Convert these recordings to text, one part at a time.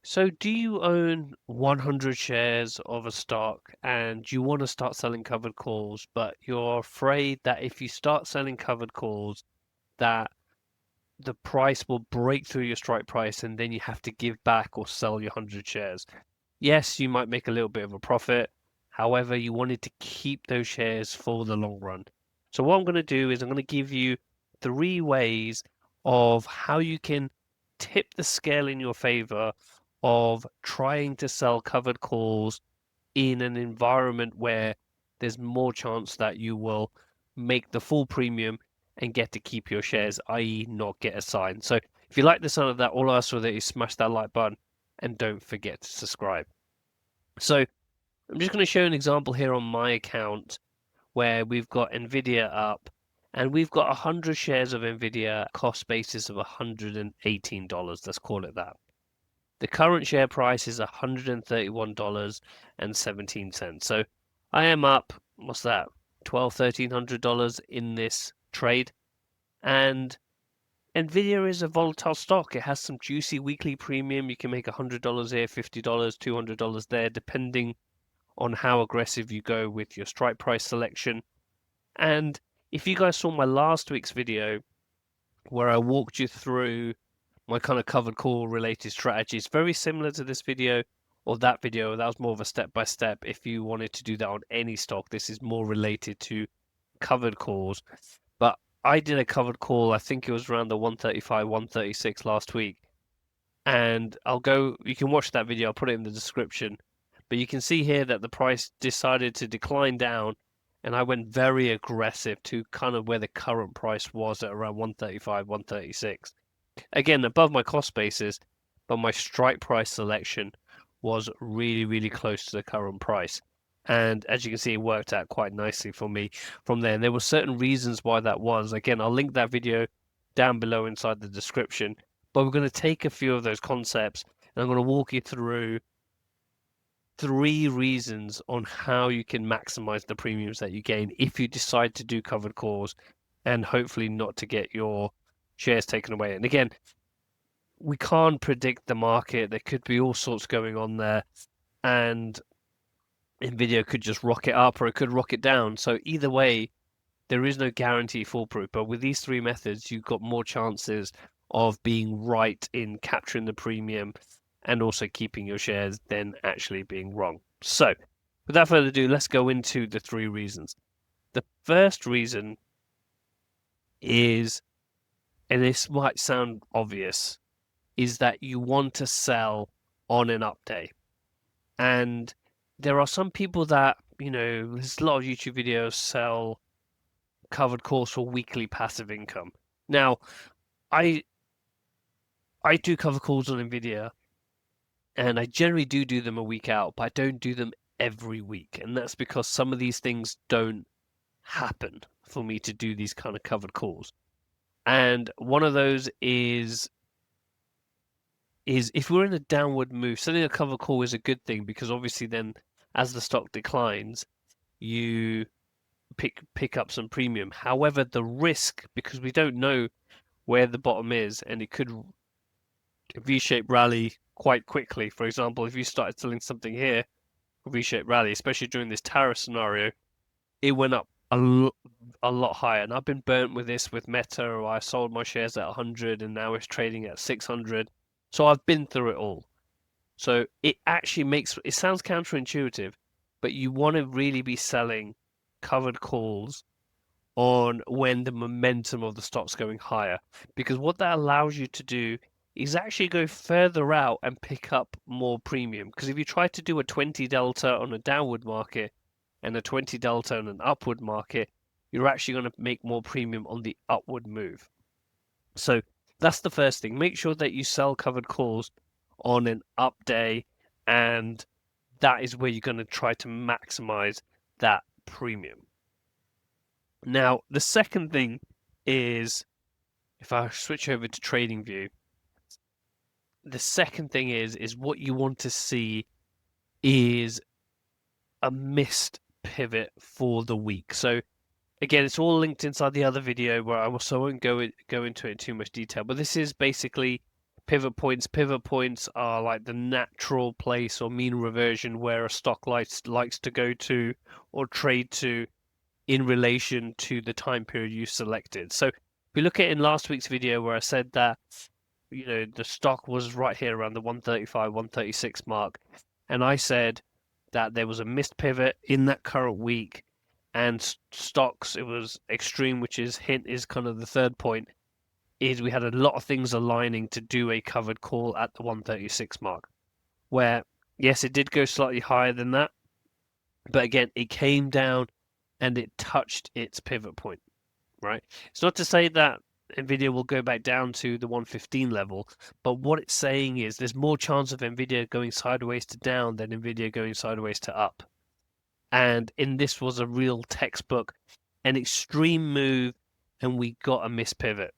So, do you own 100 shares of a stock and you want to start selling covered calls, but you're afraid that if you start selling covered calls, that the price will break through your strike price and then you have to give back or sell your 100 shares? Yes, you might make a little bit of a profit. However, you wanted to keep those shares for the long run. So, what I'm going to do is I'm going to give you three ways of how you can tip the scale in your favor of trying to sell covered calls in an environment where there's more chance that you will make the full premium and get to keep your shares, i.e., not get assigned. So if you like the sound of that, all I ask for that is smash that like button and don't forget to subscribe. So I'm just going to show an example here on my account where we've got Nvidia up and we've got 100 shares of Nvidia, cost basis of $118. Let's call it that. The current share price is $131.17. So I am up, what's that, $1,200, $1,300 in this trade. And Nvidia is a volatile stock. It has some juicy weekly premium. You can make $100 here, $50, $200 there, depending on how aggressive you go with your strike price selection. And if you guys saw my last week's video where I walked you through my kind of covered call related strategies, very similar to this video or that video. That was more of a step by step. If you wanted to do that on any stock, this is more related to covered calls. But I did a covered call, I think it was around the 135, 136 last week. And you can watch that video, I'll put it in the description. But you can see here that the price decided to decline down, and I went very aggressive to kind of where the current price was at around 135, 136. Again, above my cost basis, but my strike price selection was really, really close to the current price. And as you can see, it worked out quite nicely for me from there. And there were certain reasons why that was. Again, I'll link that video down below inside the description. But we're going to take a few of those concepts and I'm going to walk you through three reasons on how you can maximize the premiums that you gain if you decide to do covered calls and hopefully not to get your shares taken away. And again, we can't predict the market. There could be all sorts going on there, and Nvidia could just rocket up or it could rocket down. So either way, there is no guarantee foolproof. But with these three methods, you've got more chances of being right in capturing the premium and also keeping your shares than actually being wrong. So without further ado, let's go into the three reasons. The first reason is, and this might sound obvious, is that you want to sell on an up day. And there are some people that, there's a lot of YouTube videos sell covered calls for weekly passive income. Now, I do cover calls on Nvidia, and I generally do them a week out, but I don't do them every week. And that's because some of these things don't happen for me to do these kind of covered calls. And one of those is if we're in a downward move, setting a cover call is a good thing because obviously then as the stock declines, you pick up some premium. However, the risk, because we don't know where the bottom is and it could V-shaped rally quite quickly. For example, if you started selling something here, V-shaped rally, especially during this tariff scenario, it went up a lot higher. And I've been burnt with this with Meta, or I sold my shares at 100 and now it's trading at 600. So I've been through it all. So it actually it sounds counterintuitive, but you want to really be selling covered calls on when the momentum of the stock's going higher. Because what that allows you to do is actually go further out and pick up more premium. Because if you try to do a 20 delta on a downward market and a 20 delta on an upward market, you're actually going to make more premium on the upward move. So that's the first thing. Make sure that you sell covered calls on an up day, and that is where you're going to try to maximize that premium. Now, the second thing is, if I switch over to TradingView, the second thing is what you want to see is a missed pivot for the week. So again, it's all linked inside the other video where I won't go into it in too much detail, but this is basically pivot points. Pivot points are like the natural place or mean reversion where a stock likes to go to or trade to in relation to the time period you selected. So if we look at in last week's video where I said that the stock was right here around the 135, 136 mark, and I said that there was a missed pivot in that current week, and stocks, it was extreme, which is hint is kind of the third point, is we had a lot of things aligning to do a covered call at the 136 mark, where yes, it did go slightly higher than that, but again, it came down and it touched its pivot point, right? It's not to say that Nvidia will go back down to the 115 level, but what it's saying is there's more chance of Nvidia going sideways to down than Nvidia going sideways to up. And in this was a real textbook, an extreme move, and we got a mispivot.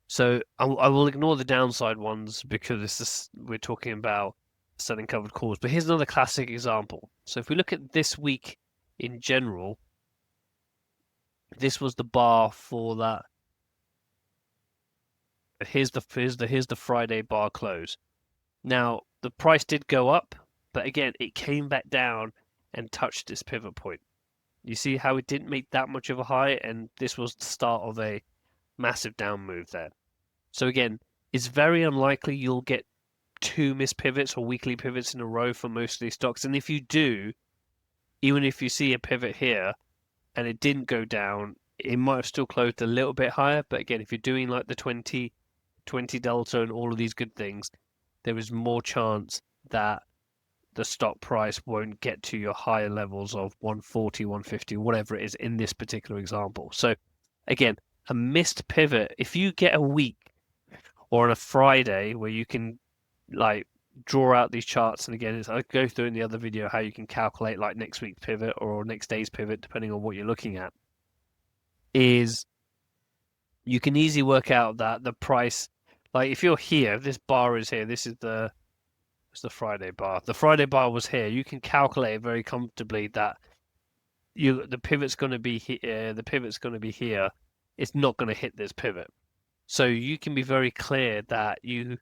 So I will ignore the downside ones because we're talking about selling covered calls. But here's another classic example. So if we look at this week in general, this was the bar for that. Here's the Friday bar close. Now the price did go up, but again it came back down and touched this pivot point. You see how it didn't make that much of a high, and this was the start of a massive down move there. So again, it's very unlikely you'll get two missed pivots or weekly pivots in a row for most of these stocks. And if you do, even if you see a pivot here and it didn't go down, it might have still closed a little bit higher. But again, if you're doing like the 20 delta and all of these good things, there is more chance that the stock price won't get to your higher levels of 140, 150, whatever it is in this particular example. So again, a missed pivot, if you get a week or on a Friday where you can like draw out these charts, and again, I go through in the other video how you can calculate like next week's pivot or next day's pivot, depending on what you're looking at, is you can easily work out that the price, like if you're here, this bar is here, this is the Friday bar. The Friday bar was here. You can calculate very comfortably that the pivot's going to be here. The pivot's going to be here. It's not going to hit this pivot. So you can be very clear that you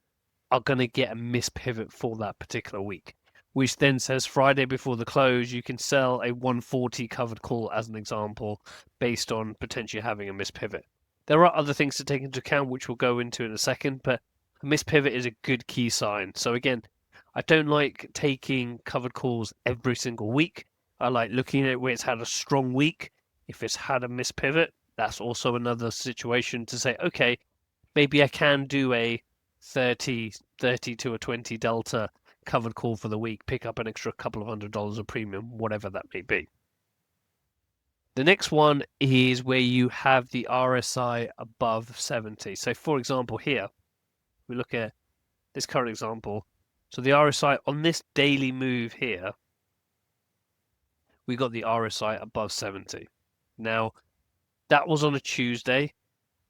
are going to get a mispivot for that particular week, which then says Friday before the close, you can sell a 140 covered call as an example based on potentially having a mispivot. There are other things to take into account, which we'll go into in a second, but a mispivot is a good key sign. So again, I don't like taking covered calls every single week. I like looking at it where it's had a strong week. If it's had a mispivot, that's also another situation to say, okay, maybe I can do a 30 to a 20 delta covered call for the week, pick up an extra couple of $100 of premium, whatever that may be. The next one is where you have the RSI above 70. So for example, here, we look at this current example. So the RSI on this daily move here, we got the RSI above 70. Now, that was on a Tuesday.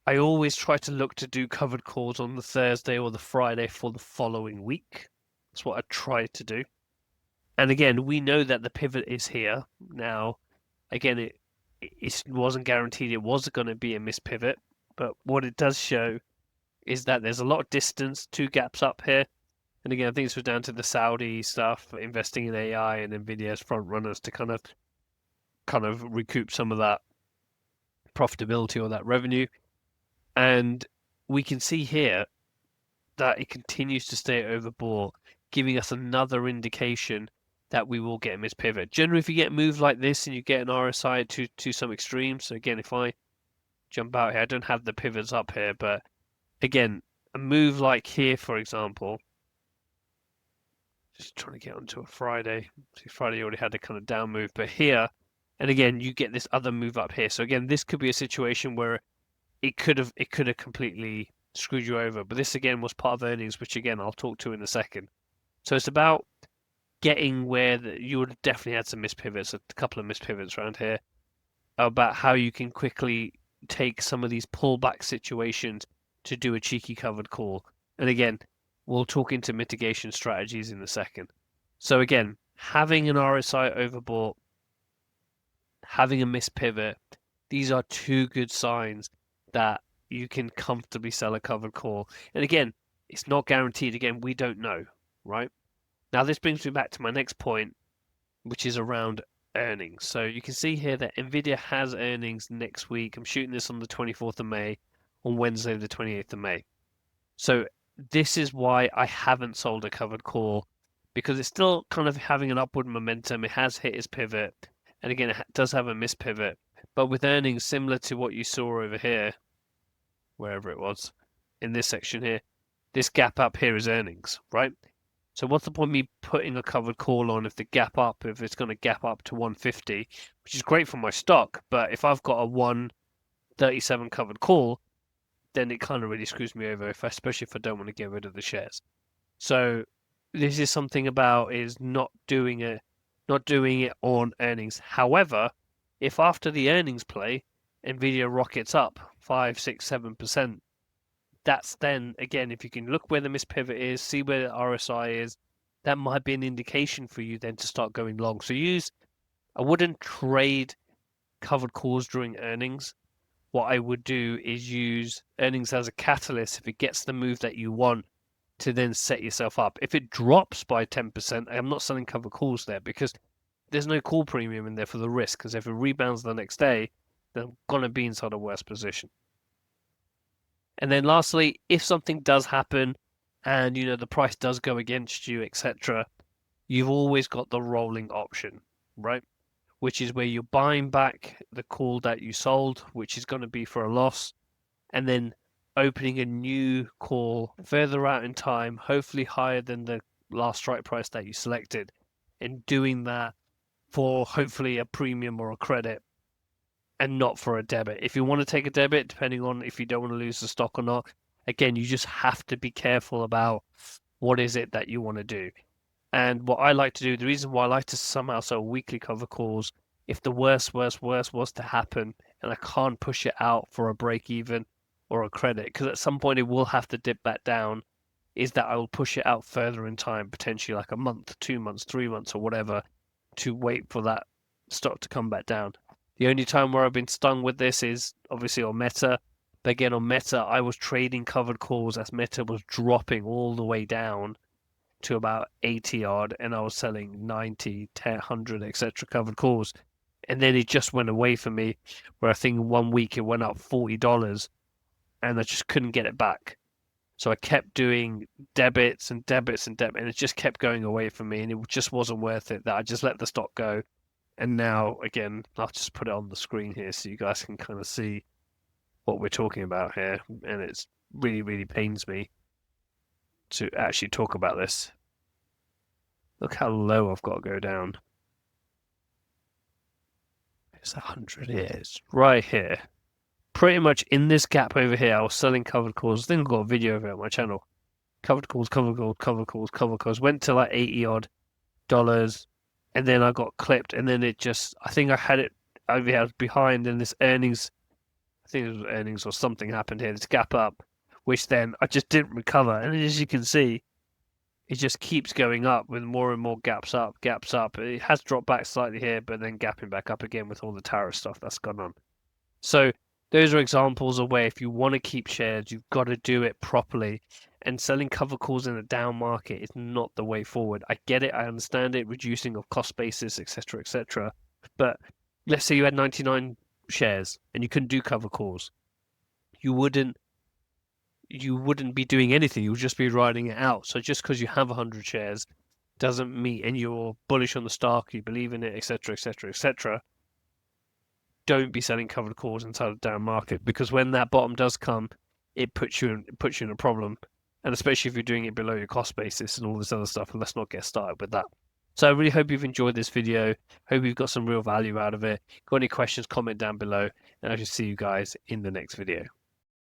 I always try to look to do covered calls on the Thursday or the Friday for the following week. That's what I try to do. And again, we know that the pivot is here. Now, again, it wasn't guaranteed it was going to be a mispivot, but what it does show is that there's a lot of distance, two gaps up here. And again, I think this was down to the Saudi stuff, investing in AI and Nvidia's front runners to kind of recoup some of that profitability or that revenue. And we can see here that it continues to stay overbought, giving us another indication that we will get a mispivot. Generally, if you get a move like this and you get an RSI to some extreme, so again, if I jump out here, I don't have the pivots up here, but again, a move like here, for example, just trying to get onto a Friday. See, Friday already had a kind of down move, but here, and again, you get this other move up here. So again, this could be a situation where it could have completely screwed you over. But this again was part of earnings, which again I'll talk to in a second. So it's about getting where you would have definitely had some mispivots, a couple of mispivots around here, about how you can quickly take some of these pullback situations to do a cheeky covered call. And again, we'll talk into mitigation strategies in a second. So again, having an RSI overbought, having a mispivot, these are two good signs that you can comfortably sell a covered call. And again, it's not guaranteed. Again, we don't know, right? Now, this brings me back to my next point, which is around earnings. So you can see here that Nvidia has earnings next week. I'm shooting this on the 24th of May, on Wednesday, the 28th of May. So this is why I haven't sold a covered call, because it's still kind of having an upward momentum. It has hit its pivot, and again, it does have a missed pivot. But with earnings similar to what you saw over here, wherever it was, in this section here, this gap up here is earnings, right? So what's the point of me putting a covered call on if the gap up, if it's going to gap up to 150, which is great for my stock, but if I've got a 137 covered call, then it kind of really screws me over, especially if I don't want to get rid of the shares. So this is something about is not doing it on earnings. However, if after the earnings play, Nvidia rockets up 5, 6, 7%, that's then again, if you can look where the missed pivot is, see where the RSI is, that might be an indication for you then to start going long. So I wouldn't trade covered calls during earnings. What I would do is use earnings as a catalyst if it gets the move that you want to then set yourself up. If it drops by 10%, I'm not selling covered calls there because there's no call premium in there for the risk, because if it rebounds the next day, they're going to be inside a worse position. And then lastly, if something does happen and the price does go against you, etc., you've always got the rolling option, right? Which is where you're buying back the call that you sold, which is going to be for a loss, and then opening a new call further out in time, hopefully higher than the last strike price that you selected, and doing that for hopefully a premium or a credit and not for a debit. If you want to take a debit, depending on if you don't want to lose the stock or not, again, you just have to be careful about what is it that you want to do. And what I like to do, the reason why I like to somehow sell weekly cover calls, if the worst was to happen and I can't push it out for a break even or a credit, because at some point it will have to dip back down, is that I will push it out further in time, potentially like a month, 2 months, 3 months or whatever, to wait for that stock to come back down. The only time where I've been stung with this is obviously on Meta. But again, on Meta, I was trading covered calls as Meta was dropping all the way down to about 80 odd, and I was selling 90, 10, 100, etc. covered calls. And then it just went away for me, where I think 1 week it went up $40 and I just couldn't get it back. So I kept doing debits and debits and debits, and it just kept going away from me, and it just wasn't worth it that I just let the stock go. And now, again, I'll just put it on the screen here so you guys can kind of see what we're talking about here. And it's really, really pains me to actually talk about this. Look how low I've got to go down. It's 100 here. It's right here. Pretty much in this gap over here, I was selling covered calls. I think I've got a video of it on my channel. Covered calls, covered calls, covered calls, covered calls. Went to like 80 odd dollars. And then I got clipped, and then it just, I think I had it over here, I was behind, and this earnings, I think it was earnings or something happened here, this gap up, which then I just didn't recover. And as you can see, it just keeps going up with more and more gaps up. It has dropped back slightly here, but then gapping back up again with all the tariff stuff that's gone on. So those are examples of where if you want to keep shares, you've got to do it properly. And selling cover calls in a down market is not the way forward. I get it, I understand it, reducing of cost basis, etc., etc. But let's say you had 99 shares and you couldn't do cover calls. You wouldn't be doing anything. You would just be riding it out. So just because you have 100 shares doesn't mean, and you're bullish on the stock, you believe in it, etc., etc., etc. Don't be selling covered calls inside a down market, because when that bottom does come, it puts you in a problem. And especially if you're doing it below your cost basis and all this other stuff, and let's not get started with that. So I really hope you've enjoyed this video. Hope you've got some real value out of it. Got any questions, comment down below, and I shall see you guys in the next video.